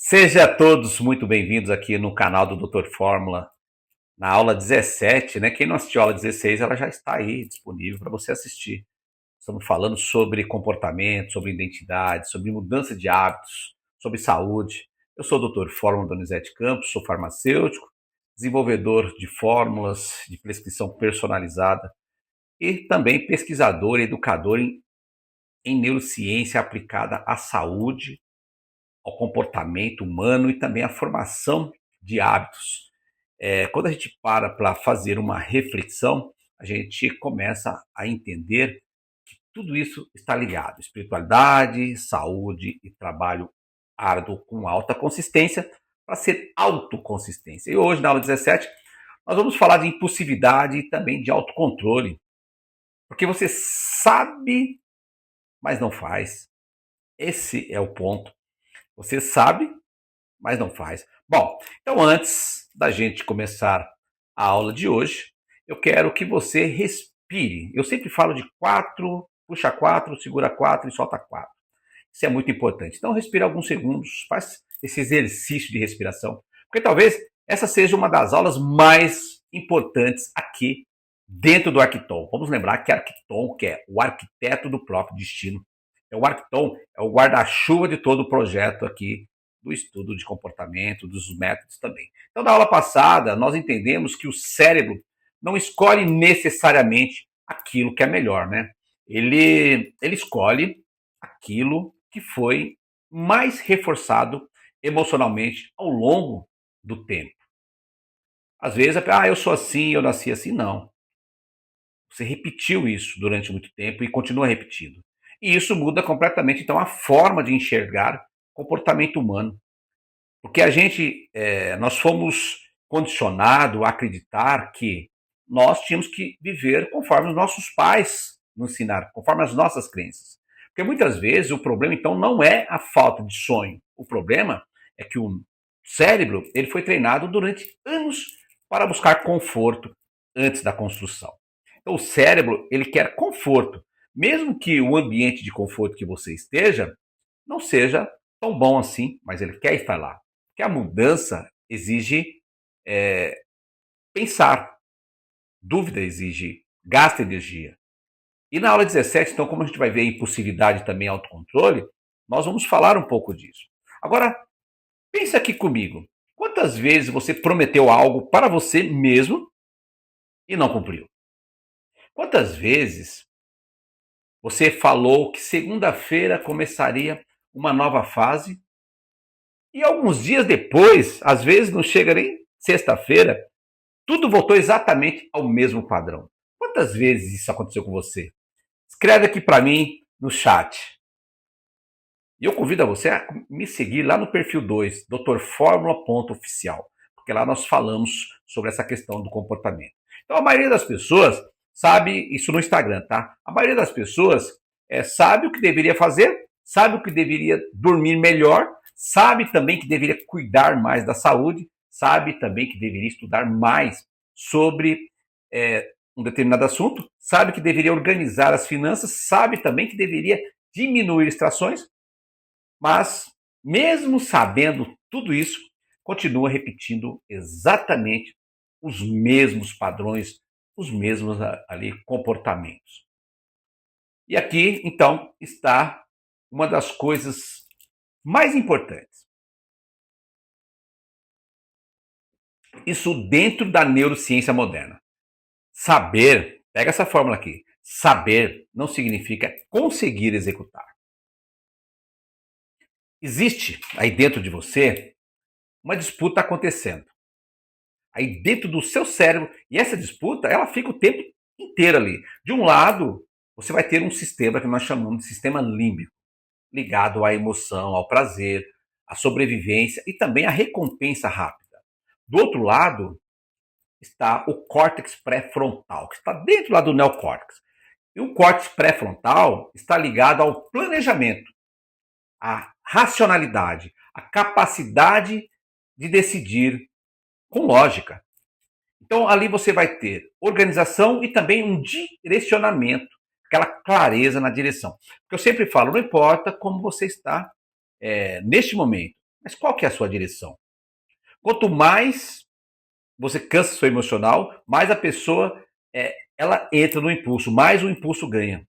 Sejam todos muito bem-vindos aqui no canal do Dr. Fórmula, na aula 17, né? Quem não assistiu a aula 16, ela já está aí disponível para você assistir. Estamos falando sobre comportamento, sobre identidade, sobre mudança de hábitos, sobre saúde. Eu sou o Dr. Fórmula Donizete Campos, sou farmacêutico, desenvolvedor de fórmulas de prescrição personalizada e também pesquisador e educador em neurociência aplicada à saúde, ao comportamento humano e também à formação de hábitos. Quando a gente para fazer uma reflexão, a gente começa a entender que tudo isso está ligado. Espiritualidade, saúde e trabalho árduo com alta consistência para ser autoconsistência. E hoje, na aula 17, nós vamos falar de impulsividade e também de autocontrole. Porque você sabe, mas não faz. Esse é o ponto. Você sabe, mas não faz. Bom, então antes da gente começar a aula de hoje, eu quero que você respire. Eu sempre falo de 4, puxa 4, segura 4 e solta 4. Isso é muito importante. Então respira alguns segundos, faz esse exercício de respiração, porque talvez essa seja uma das aulas mais importantes aqui dentro do Arquiton. Vamos lembrar que Arquiton, que é o arquiteto do próprio destino, o Arquiton é o guarda-chuva de todo o projeto aqui do estudo de comportamento, dos métodos também. Então, na aula passada, nós entendemos que o cérebro não escolhe necessariamente aquilo que é melhor, né? Ele escolhe aquilo que foi mais reforçado emocionalmente ao longo do tempo. Às vezes, eu sou assim, eu nasci assim. Não. Você repetiu isso durante muito tempo e continua repetindo. E isso muda completamente, então, a forma de enxergar comportamento humano. Porque nós fomos condicionados a acreditar que nós tínhamos que viver conforme os nossos pais nos ensinaram, conforme as nossas crenças. Porque muitas vezes o problema, então, não é a falta de sonho. O problema é que o cérebro ele foi treinado durante anos para buscar conforto antes da construção. Então, o cérebro ele quer conforto, mesmo que o ambiente de conforto que você esteja não seja tão bom assim, mas ele quer estar lá. Porque a mudança exige é, pensar, dúvida exige, gasta energia. E na aula 17, então, como a gente vai ver impulsividade e também autocontrole, nós vamos falar um pouco disso. Agora, pensa aqui comigo. Quantas vezes você prometeu algo para você mesmo e não cumpriu? Quantas vezes você falou que segunda-feira começaria uma nova fase e alguns dias depois, às vezes não chega nem sexta-feira, tudo voltou exatamente ao mesmo padrão? Quantas vezes isso aconteceu com você? Escreve aqui para mim no chat. E eu convido a você a me seguir lá no perfil 2, drformula.oficial, porque lá nós falamos sobre essa questão do comportamento. Então a maioria das pessoas sabe isso no Instagram, tá? A maioria das pessoas sabe o que deveria fazer, sabe o que deveria dormir melhor, sabe também que deveria cuidar mais da saúde, sabe também que deveria estudar mais sobre um determinado assunto, sabe que deveria organizar as finanças, sabe também que deveria diminuir distrações, mas, mesmo sabendo tudo isso, continua repetindo exatamente os mesmos padrões, os mesmos ali comportamentos. E aqui, então, está uma das coisas mais importantes. Isso dentro da neurociência moderna. Saber, pega essa fórmula aqui, saber não significa conseguir executar. Existe aí dentro de você uma disputa acontecendo. Aí dentro do seu cérebro, e essa disputa, ela fica o tempo inteiro ali. De um lado, você vai ter um sistema que nós chamamos de sistema límbico, ligado à emoção, ao prazer, à sobrevivência e também à recompensa rápida. Do outro lado, está o córtex pré-frontal, que está dentro lá do neocórtex. E o córtex pré-frontal está ligado ao planejamento, à racionalidade, à capacidade de decidir com lógica. Então, ali você vai ter organização e também um direcionamento, aquela clareza na direção. Porque eu sempre falo, não importa como você está neste momento, Mas qual que é a sua direção? Quanto mais você cansa seu emocional, mais a pessoa ela entra no impulso, mais o impulso ganha.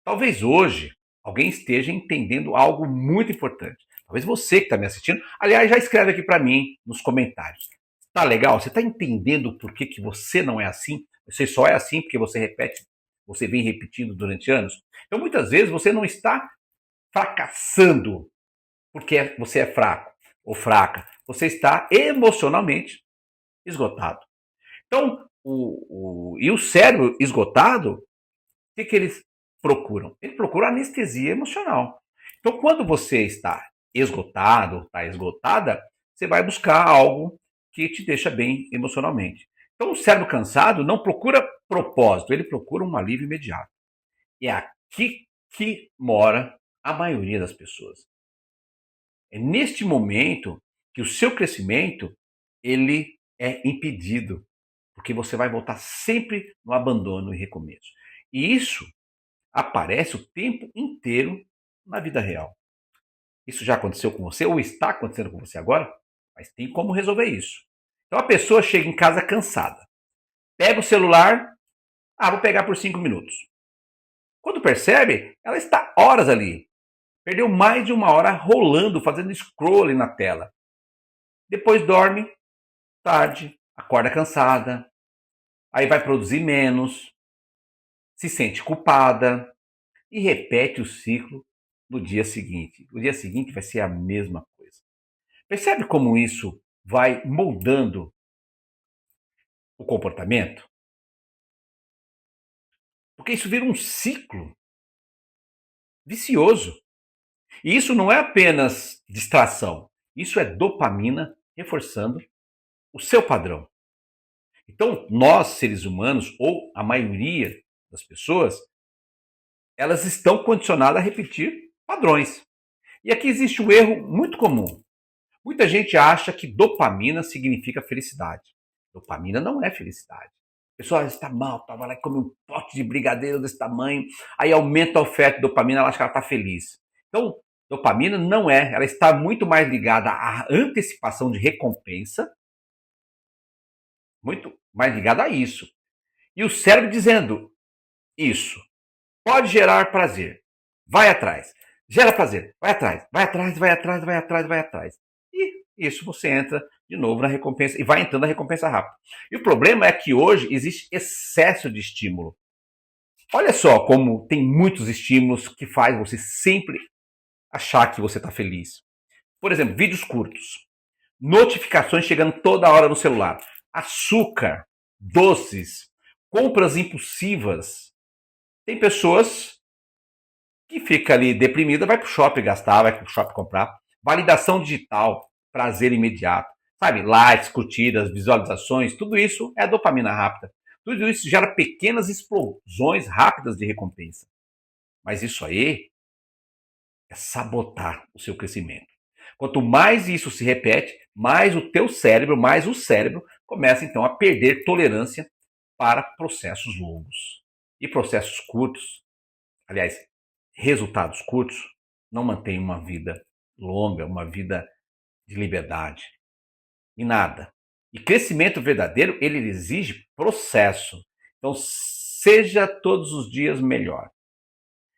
Talvez hoje alguém esteja entendendo algo muito importante. Talvez você que está me assistindo, aliás, já escreve aqui para mim nos comentários. Tá legal? Você está entendendo por que você não é assim? Você só é assim porque você repete, você vem repetindo durante anos? Então, muitas vezes, você não está fracassando porque você é fraco ou fraca. Você está emocionalmente esgotado. Então, e o cérebro esgotado, o que eles procuram? Ele procura anestesia emocional. Então, quando você está esgotado, está esgotada, você vai buscar algo que te deixa bem emocionalmente. Então, o cérebro cansado não procura propósito, ele procura um alívio imediato. E é aqui que mora a maioria das pessoas. É neste momento que o seu crescimento ele é impedido, porque você vai voltar sempre no abandono e recomeço. E isso aparece o tempo inteiro na vida real. Isso já aconteceu com você ou está acontecendo com você agora? Mas tem como resolver isso. Então a pessoa chega em casa cansada, pega o celular, vou pegar por 5 minutos. Quando percebe, ela está horas ali. Perdeu mais de uma hora rolando, fazendo scrolling na tela. Depois dorme, tarde, acorda cansada, aí vai produzir menos, se sente culpada e repete o ciclo no dia seguinte. O dia seguinte vai ser a mesma coisa. Percebe como isso vai moldando o comportamento? Porque isso vira um ciclo vicioso. E isso não é apenas distração, isso é dopamina reforçando o seu padrão. Então, nós, seres humanos, ou a maioria das pessoas, elas estão condicionadas a repetir padrões. E aqui existe um erro muito comum. Muita gente acha que dopamina significa felicidade. Dopamina não é felicidade. O pessoal está mal, vai lá e come um pote de brigadeiro desse tamanho, aí aumenta a oferta de dopamina, ela acha que ela está feliz. Então, dopamina não é, ela está muito mais ligada à antecipação de recompensa, muito mais ligada a isso. E o cérebro dizendo isso pode gerar prazer. Vai atrás. Gera prazer. Vai atrás. Vai atrás, vai atrás, vai atrás, vai atrás. E isso você entra de novo na recompensa e vai entrando na recompensa rápida. E o problema é que hoje existe excesso de estímulo. Olha só como tem muitos estímulos que faz você sempre achar que você está feliz. Por exemplo, vídeos curtos. Notificações chegando toda hora no celular. Açúcar, doces, compras impulsivas. Tem pessoas que fica ali deprimida, vai pro shopping gastar, vai pro shopping comprar. Validação digital, prazer imediato. Sabe, likes, curtidas, visualizações, tudo isso é dopamina rápida. Tudo isso gera pequenas explosões rápidas de recompensa. Mas isso aí é sabotar o seu crescimento. Quanto mais isso se repete, mais o teu cérebro, mais o cérebro começa então a perder tolerância para processos longos. E processos curtos, aliás, resultados curtos, não mantêm uma vida longa, uma vida de liberdade. E nada. E crescimento verdadeiro, ele exige processo. Então, seja todos os dias melhor.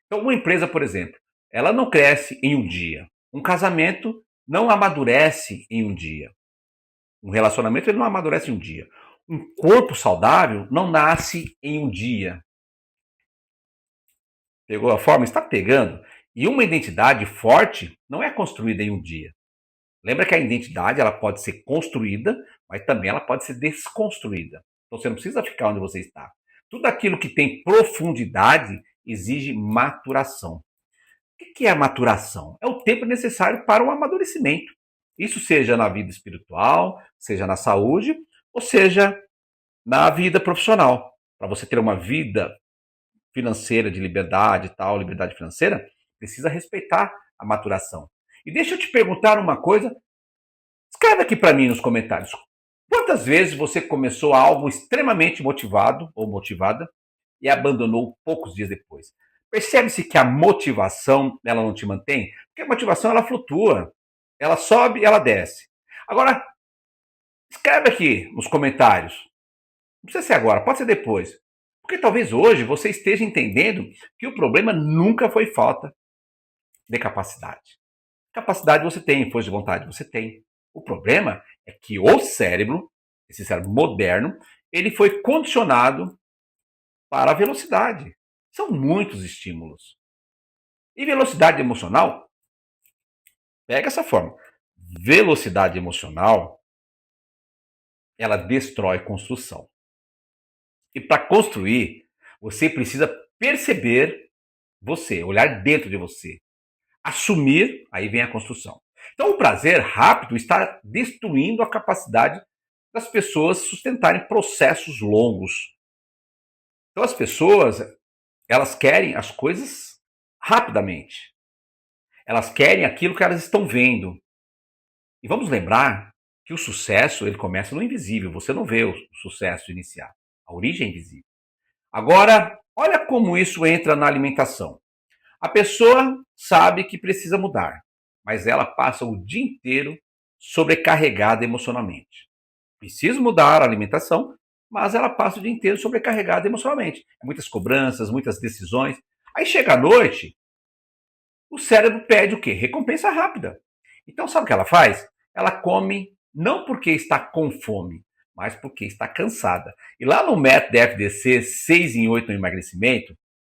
Então, uma empresa, por exemplo, ela não cresce em um dia. Um casamento não amadurece em um dia. Um relacionamento ele não amadurece em um dia. Um corpo saudável não nasce em um dia. Pegou a forma? Está pegando. E uma identidade forte não é construída em um dia. Lembra que a identidade ela pode ser construída, mas também ela pode ser desconstruída. Então você não precisa ficar onde você está. Tudo aquilo que tem profundidade exige maturação. O que é a maturação? É o tempo necessário para o amadurecimento. Isso seja na vida espiritual, seja na saúde, ou seja na vida profissional. Para você ter uma vida financeira de liberdade e tal, liberdade financeira, precisa respeitar a maturação. E deixa eu te perguntar uma coisa. Escreve aqui para mim nos comentários. Quantas vezes você começou algo extremamente motivado ou motivada e abandonou poucos dias depois? Percebe-se que a motivação ela não te mantém? Porque a motivação ela flutua. Ela sobe, ela desce. Agora, escreve aqui nos comentários. Não precisa ser agora, pode ser depois. Porque talvez hoje você esteja entendendo que o problema nunca foi falta de capacidade. Capacidade você tem, força de vontade você tem. O problema é que o cérebro, esse cérebro moderno, ele foi condicionado para a velocidade. São muitos estímulos. E velocidade emocional, pega essa forma. Velocidade emocional, ela destrói construção. E para construir, você precisa perceber você, olhar dentro de você. Assumir, aí vem a construção. Então, o prazer rápido está destruindo a capacidade das pessoas sustentarem processos longos. Então, as pessoas, elas querem as coisas rapidamente. Elas querem aquilo que elas estão vendo. E vamos lembrar que o sucesso, ele começa no invisível. Você não vê o sucesso iniciar. A origem é invisível. Agora, olha como isso entra na alimentação. A pessoa sabe que precisa mudar, mas ela passa o dia inteiro sobrecarregada emocionalmente. Precisa mudar a alimentação, mas ela passa o dia inteiro sobrecarregada emocionalmente. Muitas cobranças, muitas decisões. Aí chega a noite, o cérebro pede o quê? Recompensa rápida. Então sabe o que ela faz? Ela come não porque está com fome, mas porque está cansada. E lá no método FDC 6 em 8 no emagrecimento,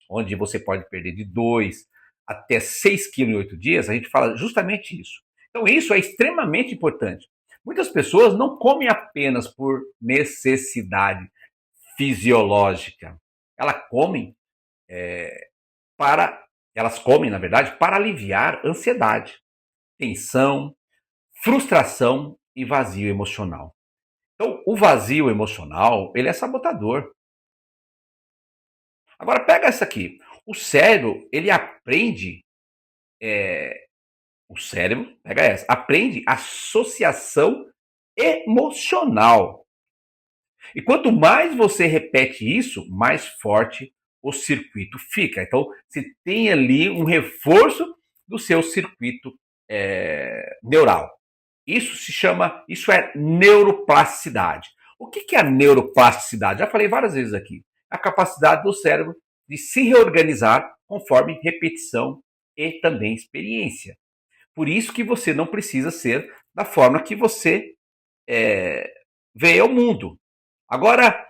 onde você pode perder de 2 até 6 quilos em 8 dias, a gente fala justamente isso. Então isso é extremamente importante. Muitas pessoas não comem apenas por necessidade fisiológica. Para, elas comem, na verdade, para aliviar ansiedade, tensão, frustração e vazio emocional. Então, o vazio emocional, ele é sabotador. Agora, pega essa aqui. O cérebro, ele aprende, pega essa, aprende associação emocional. E quanto mais você repete isso, mais forte o circuito fica. Então, você tem ali um reforço do seu circuito neural. Isso é neuroplasticidade. O que é a neuroplasticidade? Já falei várias vezes aqui. A capacidade do cérebro de se reorganizar conforme repetição e também experiência. Por isso que você não precisa ser da forma que você vê o mundo. Agora,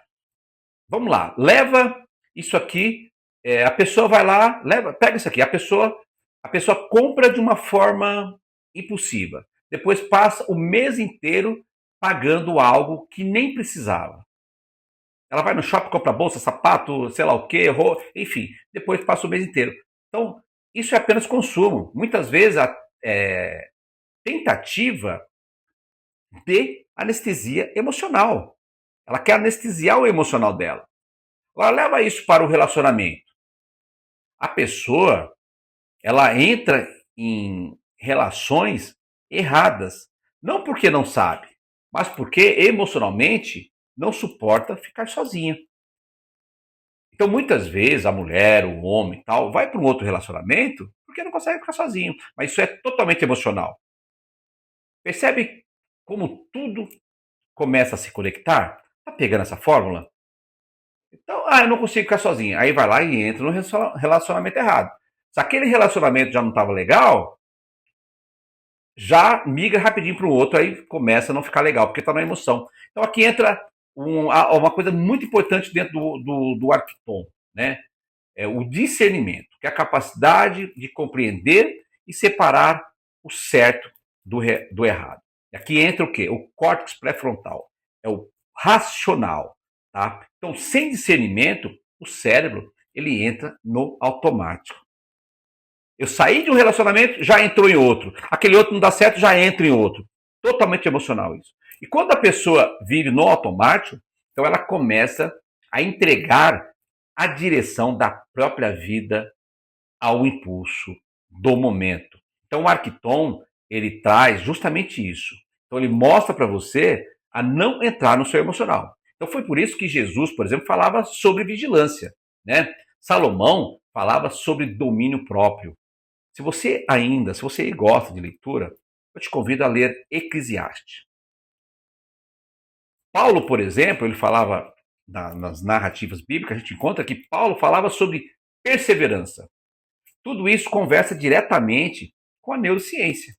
vamos lá, leva isso aqui, a pessoa vai lá, pega isso aqui, a pessoa compra de uma forma impulsiva. Depois passa o mês inteiro pagando algo que nem precisava. Ela vai no shopping, compra bolsa, sapato, sei lá o que, enfim, depois passa o mês inteiro. Então, isso é apenas consumo. Muitas vezes a tentativa de anestesia emocional. Ela quer anestesiar o emocional dela. Agora, leva isso para o relacionamento. A pessoa, ela entra em relações erradas. Não porque não sabe, mas porque emocionalmente não suporta ficar sozinha. Então, muitas vezes, a mulher, o homem tal, vai para um outro relacionamento porque não consegue ficar sozinho. Mas isso é totalmente emocional. Percebe como tudo começa a se conectar? Tá pegando essa fórmula? Então, eu não consigo ficar sozinho. Aí vai lá e entra no relacionamento errado. Se aquele relacionamento já não estava legal, já migra rapidinho para o outro, aí começa a não ficar legal, porque está na emoção. Então aqui entra uma coisa muito importante dentro do Arquiton, né? É o discernimento, que é a capacidade de compreender e separar o certo do errado. E aqui entra o quê? O córtex pré-frontal. É o racional. Tá? Então, sem discernimento, o cérebro ele entra no automático. Eu saí de um relacionamento, já entrou em outro. Aquele outro não dá certo, já entra em outro. Totalmente emocional isso. E quando a pessoa vive no automático, então ela começa a entregar a direção da própria vida ao impulso do momento. Então o Arquiton, ele traz justamente isso. Então ele mostra para você a não entrar no seu emocional. Então foi por isso que Jesus, por exemplo, falava sobre vigilância, né? Salomão falava sobre domínio próprio. Se você gosta de leitura, eu te convido a ler Eclesiastes. Paulo, por exemplo, ele falava nas narrativas bíblicas, a gente encontra que Paulo falava sobre perseverança. Tudo isso conversa diretamente com a neurociência.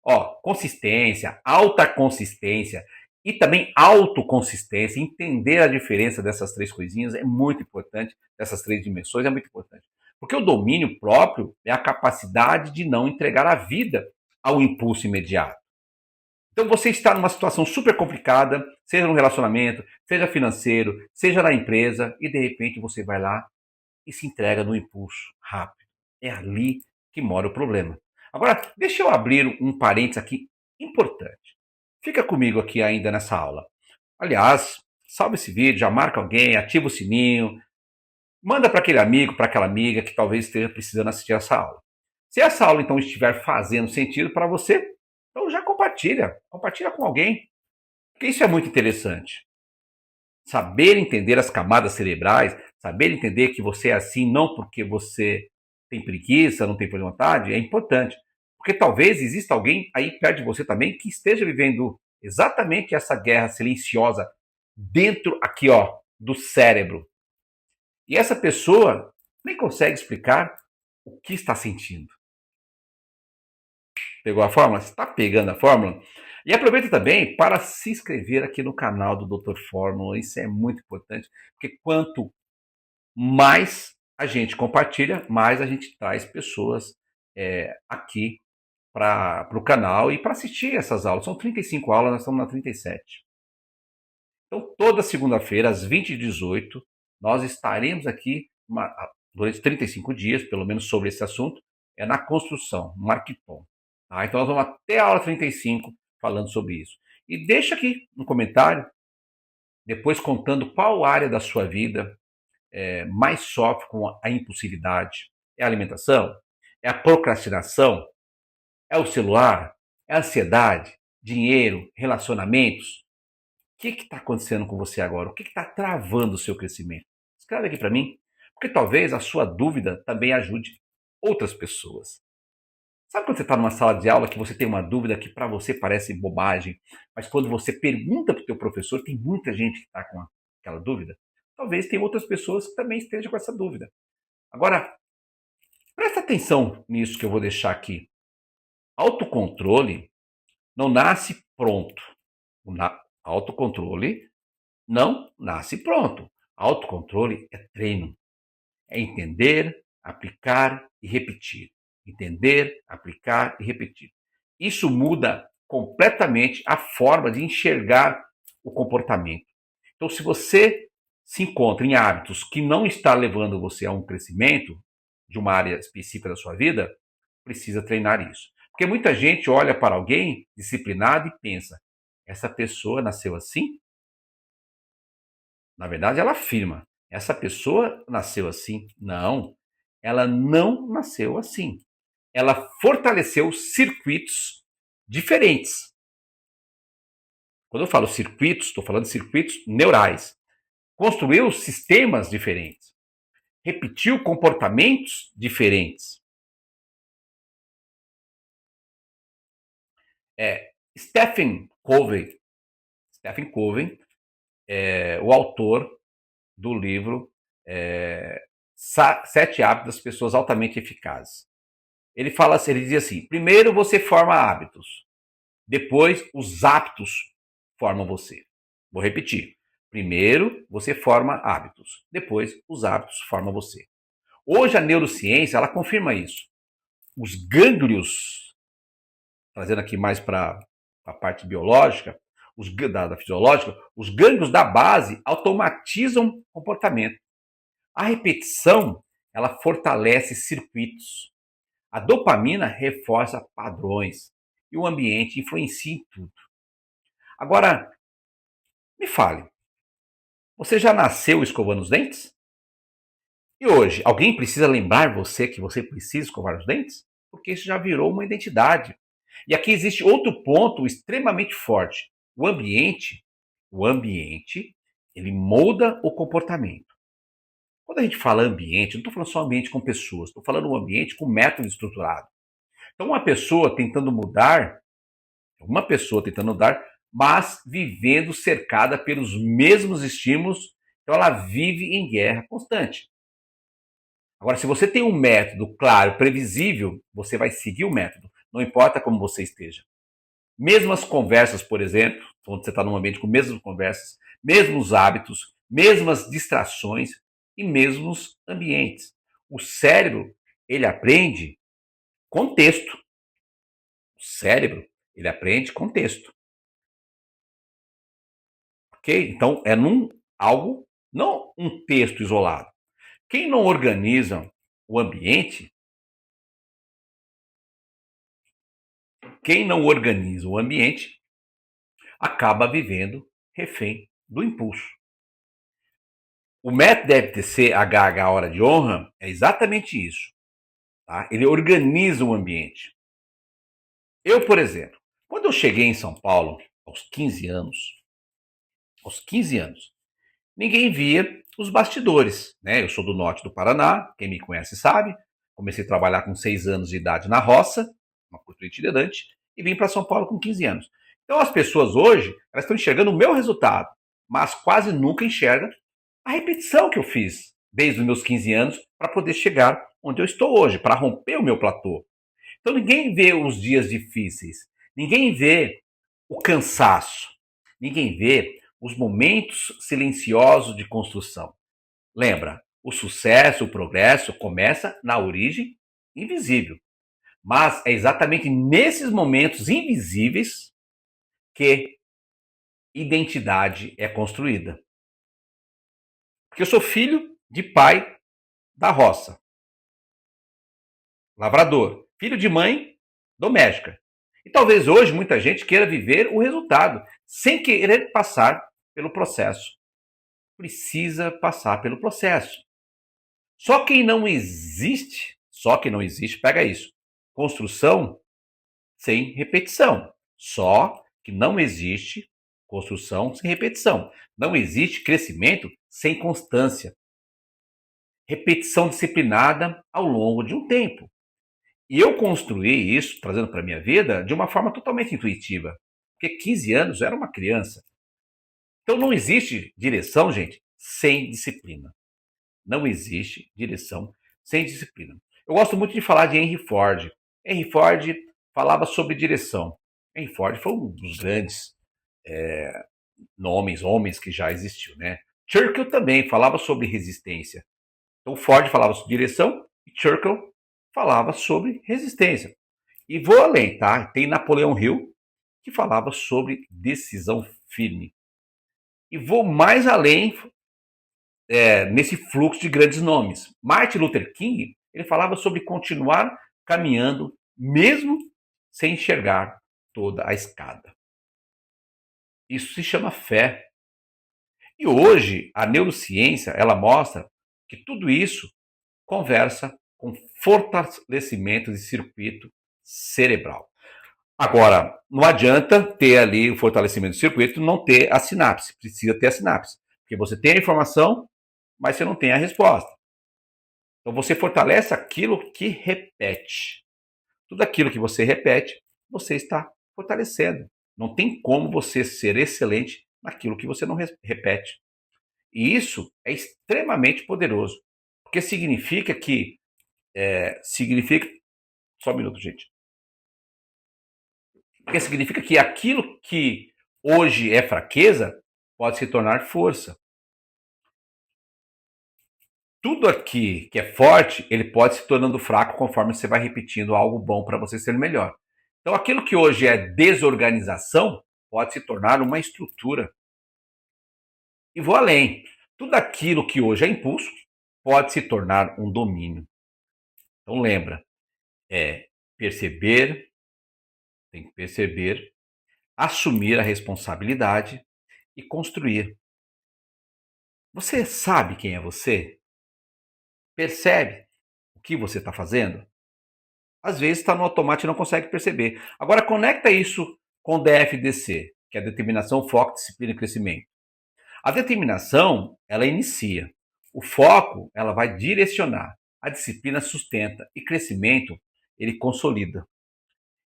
Ó, consistência, alta consistência e também autoconsistência, entender a diferença dessas três coisinhas é muito importante, dessas três dimensões é muito importante. Porque o domínio próprio é a capacidade de não entregar a vida ao impulso imediato. Então você está numa situação super complicada, seja no relacionamento, seja financeiro, seja na empresa, e de repente você vai lá e se entrega no impulso rápido. É ali que mora o problema. Agora, deixa eu abrir um parênteses aqui importante. Fica comigo aqui ainda nessa aula. Aliás, salve esse vídeo, já marca alguém, ativa o sininho, manda para aquele amigo, para aquela amiga que talvez esteja precisando assistir essa aula. Se essa aula então estiver fazendo sentido para você, então já compartilha com alguém, porque isso é muito interessante. Saber entender as camadas cerebrais, saber entender que você é assim não porque você tem preguiça, não tem vontade, é importante. Porque talvez exista alguém aí perto de você também que esteja vivendo exatamente essa guerra silenciosa dentro aqui, ó, do cérebro. E essa pessoa nem consegue explicar o que está sentindo. Pegou a fórmula? Está pegando a fórmula? E aproveita também para se inscrever aqui no canal do Dr. Fórmula. Isso é muito importante, porque quanto mais a gente compartilha, mais a gente traz pessoas aqui para o canal e para assistir essas aulas. São 35 aulas, nós estamos na 37. Então, toda segunda-feira, às 20h18, nós estaremos aqui durante 35 dias, pelo menos sobre esse assunto, na construção, no Marquiton. Tá? Então, nós vamos até a aula 35 falando sobre isso. E deixa aqui no comentário, depois contando qual área da sua vida mais sofre com a impulsividade. É a alimentação? É a procrastinação? É o celular? É a ansiedade? Dinheiro? Relacionamentos? O que está acontecendo com você agora? O que está travando o seu crescimento? Escreve aqui para mim, porque talvez a sua dúvida também ajude outras pessoas. Sabe quando você está numa sala de aula que você tem uma dúvida que para você parece bobagem, mas quando você pergunta para o teu professor, tem muita gente que está com aquela dúvida? Talvez tenha outras pessoas que também estejam com essa dúvida. Agora, presta atenção nisso que eu vou deixar aqui. Autocontrole não nasce pronto. Autocontrole não nasce pronto. Autocontrole é treino. É entender, aplicar e repetir. Entender, aplicar e repetir. Isso muda completamente a forma de enxergar o comportamento. Então, se você se encontra em hábitos que não está levando você a um crescimento de uma área específica da sua vida, precisa treinar isso. Porque muita gente olha para alguém disciplinado e pensa, essa pessoa nasceu assim? Na verdade, ela afirma, essa pessoa nasceu assim? Não, ela não nasceu assim. Ela fortaleceu circuitos diferentes. Quando eu falo circuitos, estou falando de circuitos neurais. Construiu sistemas diferentes. Repetiu comportamentos diferentes. Stephen Covey é o autor do livro Sete Hábitos das Pessoas Altamente Eficazes. Ele fala assim, ele diz assim: primeiro você forma hábitos, depois os hábitos formam você. Vou repetir. Primeiro você forma hábitos, depois os hábitos formam você. Hoje a neurociência ela confirma isso. Os gânglios, trazendo aqui mais para a parte biológica, da fisiológica, os gânglios da base automatizam comportamento. A repetição ela fortalece circuitos. A dopamina reforça padrões e o ambiente influencia em tudo. Agora, me fale, você já nasceu escovando os dentes? E hoje, alguém precisa lembrar você que você precisa escovar os dentes? Porque isso já virou uma identidade. E aqui existe outro ponto extremamente forte. O ambiente, ele molda o comportamento. Quando a gente fala ambiente, não estou falando só ambiente com pessoas, estou falando um ambiente com método estruturado. Então, uma pessoa tentando mudar Uma pessoa tentando mudar, mas vivendo cercada pelos mesmos estímulos, então ela vive em guerra constante. Agora, se você tem um método claro, previsível, você vai seguir o método, não importa como você esteja. Mesmas conversas, por exemplo, quando você está num ambiente com mesmas conversas, mesmos hábitos, mesmas distrações e mesmos ambientes. O cérebro, ele aprende contexto. O cérebro, ele aprende contexto. Ok? Então, é num algo, não um texto isolado. Quem não organiza o ambiente, quem não organiza o ambiente, acaba vivendo refém do impulso. O método DFTC HH Hora de Honra é exatamente isso. Tá? Ele organiza o ambiente. Eu, por exemplo, quando eu cheguei em São Paulo, aos 15 anos, ninguém via os bastidores. Né? Eu sou do norte do Paraná, quem me conhece sabe. Comecei a trabalhar com 6 anos de idade na roça, uma cultura itinerante, e vim para São Paulo com 15 anos. Então as pessoas hoje, elas estão enxergando o meu resultado, mas quase nunca enxergam a repetição que eu fiz desde os meus 15 anos para poder chegar onde eu estou hoje, para romper o meu platô. Então ninguém vê os dias difíceis, ninguém vê o cansaço, ninguém vê os momentos silenciosos de construção. Lembra, o sucesso, o progresso começa na origem invisível. Mas é exatamente nesses momentos invisíveis que identidade é construída. Porque eu sou filho de pai da roça, lavrador, filho de mãe doméstica. E talvez hoje muita gente queira viver o resultado, sem querer passar pelo processo. Precisa passar pelo processo. Só que não existe, pega isso. Construção sem repetição. Só que não existe construção sem repetição. Não existe crescimento sem constância. Repetição disciplinada ao longo de um tempo. E eu construí isso, trazendo para a minha vida, de uma forma totalmente intuitiva. Porque 15 anos eu era uma criança. Então não existe direção, gente, sem disciplina. Não existe direção sem disciplina. Eu gosto muito de falar de Henry Ford. Henry Ford falava sobre direção. Henry Ford foi um dos grandes homens que já existiu, né? Churchill também falava sobre resistência. Então Ford falava sobre direção e Churchill falava sobre resistência. E vou além, tá? Tem Napoleão Hill que falava sobre decisão firme. E vou mais além nesse fluxo de grandes nomes. Martin Luther King, ele falava sobre continuar caminhando mesmo sem enxergar toda a escada. Isso se chama fé. E hoje a neurociência, ela mostra que tudo isso conversa com fortalecimento de circuito cerebral. Agora, não adianta ter ali o fortalecimento do circuito e não ter a sinapse. Precisa ter a sinapse. Porque você tem a informação, mas você não tem a resposta. Então você fortalece aquilo que repete. Tudo aquilo que você repete, você está fortalecendo. Não tem como você ser excelente naquilo que você não repete. E isso é extremamente poderoso. Porque significa que. Significa. Só um minuto, gente. Porque significa que aquilo que hoje é fraqueza pode se tornar força. Tudo aqui que é forte, ele pode se tornando fraco conforme você vai repetindo algo bom para você ser melhor. Então, aquilo que hoje é desorganização pode se tornar uma estrutura. E vou além. Tudo aquilo que hoje é impulso pode se tornar um domínio. Então, lembra, é perceber, tem que perceber, assumir a responsabilidade e construir. Você sabe quem é você? Percebe o que você está fazendo? Às vezes está no automático e não consegue perceber. Agora conecta isso com o DFDC, que é a determinação, foco, disciplina e crescimento. A determinação, ela inicia. O foco, ela vai direcionar. A disciplina sustenta. E crescimento, ele consolida.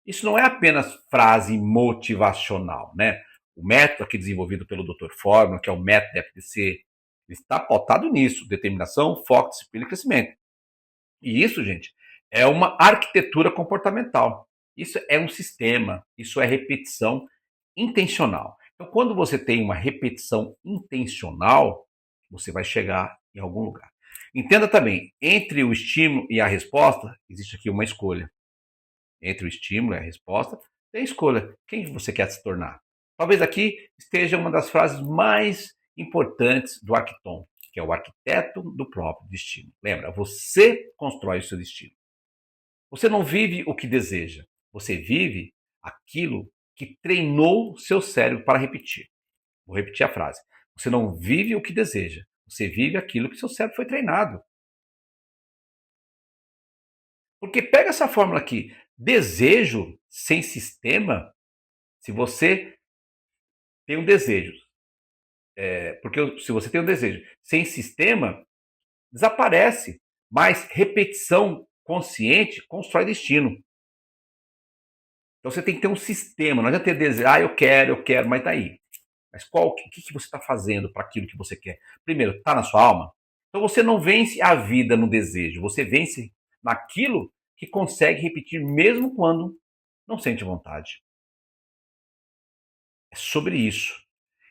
Isso não é apenas frase motivacional, né? O método aqui desenvolvido pelo Dr. Fórmula, que é o método FDC, está pautado nisso: determinação, foco, disciplina e crescimento. E isso, gente, é uma arquitetura comportamental. Isso é um sistema, isso é repetição intencional. Então, quando você tem uma repetição intencional, você vai chegar em algum lugar. Entenda também, entre o estímulo e a resposta, existe aqui uma escolha. Entre o estímulo e a resposta, tem escolha. Quem você quer se tornar? Talvez aqui esteja uma das frases mais importantes do Arquiton, que é o arquiteto do próprio destino. Lembra, você constrói o seu destino. Você não vive o que deseja, você vive aquilo que treinou seu cérebro para repetir. Vou repetir a frase. Você não vive o que deseja, você vive aquilo que seu cérebro foi treinado. Porque pega essa fórmula aqui, desejo sem sistema, se você tem um desejo, porque se você tem um desejo sem sistema, desaparece. Mas repetição consciente constrói destino. Então você tem que ter um sistema, não adianta ter desejo, eu quero, mas tá aí. Mas o que você está fazendo para aquilo que você quer? Primeiro, está na sua alma? Então você não vence a vida no desejo, você vence naquilo que consegue repetir mesmo quando não sente vontade. É sobre isso.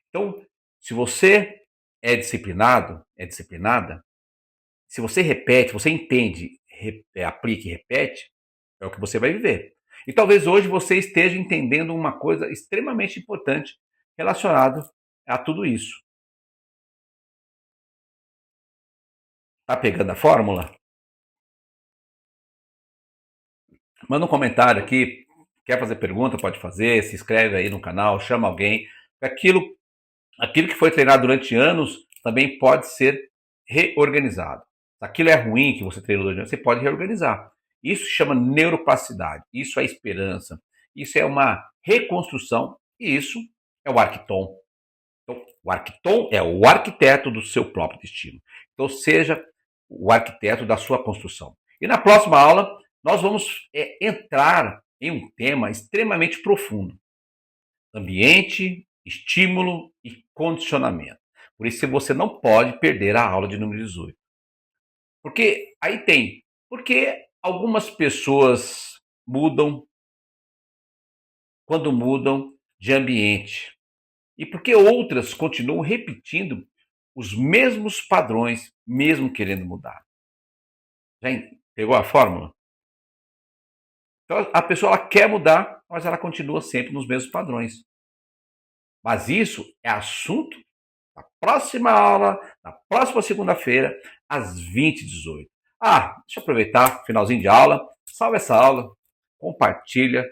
Então, se você é disciplinado, é disciplinada, se você repete, você entende, aplica e repete, é o que você vai viver. E talvez hoje você esteja entendendo uma coisa extremamente importante relacionada a tudo isso. Tá pegando a fórmula? Manda um comentário aqui. Quer fazer pergunta? Pode fazer. Se inscreve aí no canal, chama alguém. Aquilo que foi treinado durante anos também pode ser reorganizado. Se aquilo é ruim que você treinou durante anos, você pode reorganizar. Isso se chama neuroplasticidade. Isso é esperança. Isso é uma reconstrução. E isso é o Arquiton. Então, o Arquiton é o arquiteto do seu próprio destino. Então, seja o arquiteto da sua construção. E na próxima aula, nós vamos entrar em um tema extremamente profundo: ambiente, estímulo e condicionamento. Por isso, você não pode perder a aula de número 18. Porque aí tem, porque algumas pessoas mudam quando mudam de ambiente. E porque outras continuam repetindo os mesmos padrões, mesmo querendo mudar. Já pegou a fórmula? Então, a pessoa ela quer mudar, mas ela continua sempre nos mesmos padrões. Mas isso é assunto da próxima aula, na próxima segunda-feira, às 20h18. Deixa eu aproveitar, finalzinho de aula, salva essa aula, compartilha,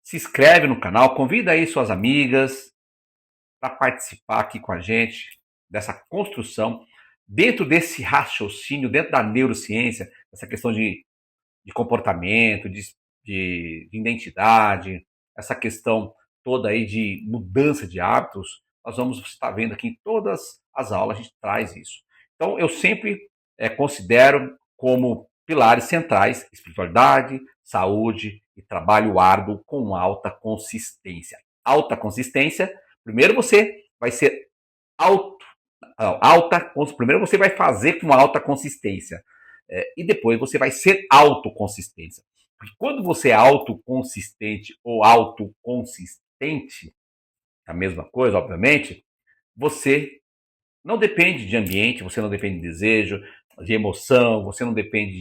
se inscreve no canal, convida aí suas amigas para participar aqui com a gente dessa construção, dentro desse raciocínio, dentro da neurociência, essa questão de comportamento, de identidade, essa questão toda aí de mudança de hábitos, nós vamos estar vendo aqui em todas as aulas, a gente traz isso. Então, eu sempre considero como pilares centrais espiritualidade, saúde e trabalho árduo com alta consistência. Alta consistência, primeiro você vai ser primeiro você vai fazer com alta consistência. E depois você vai ser autoconsistência. Porque quando você é autoconsistente ou autoconsistente, é a mesma coisa, obviamente, você não depende de ambiente, você não depende de desejo, de emoção, você não depende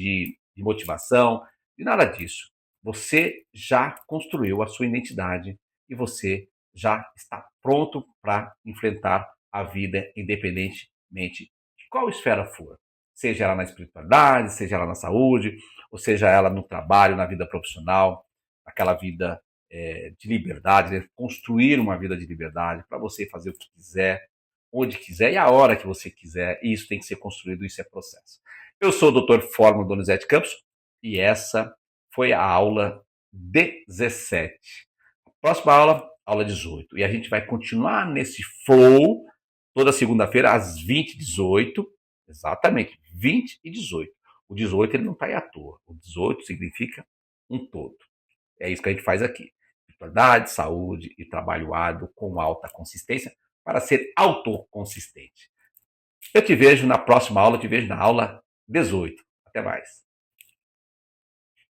de motivação, de nada disso. Você já construiu a sua identidade e você já está pronto para enfrentar a vida independentemente de qual esfera for. Seja ela na espiritualidade, seja ela na saúde, ou seja ela no trabalho, na vida profissional, aquela vida de liberdade, né? Construir uma vida de liberdade para você fazer o que quiser, onde quiser e a hora que você quiser. E isso tem que ser construído, isso é processo. Eu sou o Dr. Fórmula Donizete Campos e essa foi a aula 17. Próxima aula, aula 18. E a gente vai continuar nesse flow toda segunda-feira às 20h18. Exatamente, 20 e 18. O 18 ele não está aí à toa. O 18 significa um todo. É isso que a gente faz aqui. Espiritualidade, saúde e trabalho árduo com alta consistência para ser autoconsistente. Eu te vejo na próxima aula, eu te vejo na aula 18. Até mais.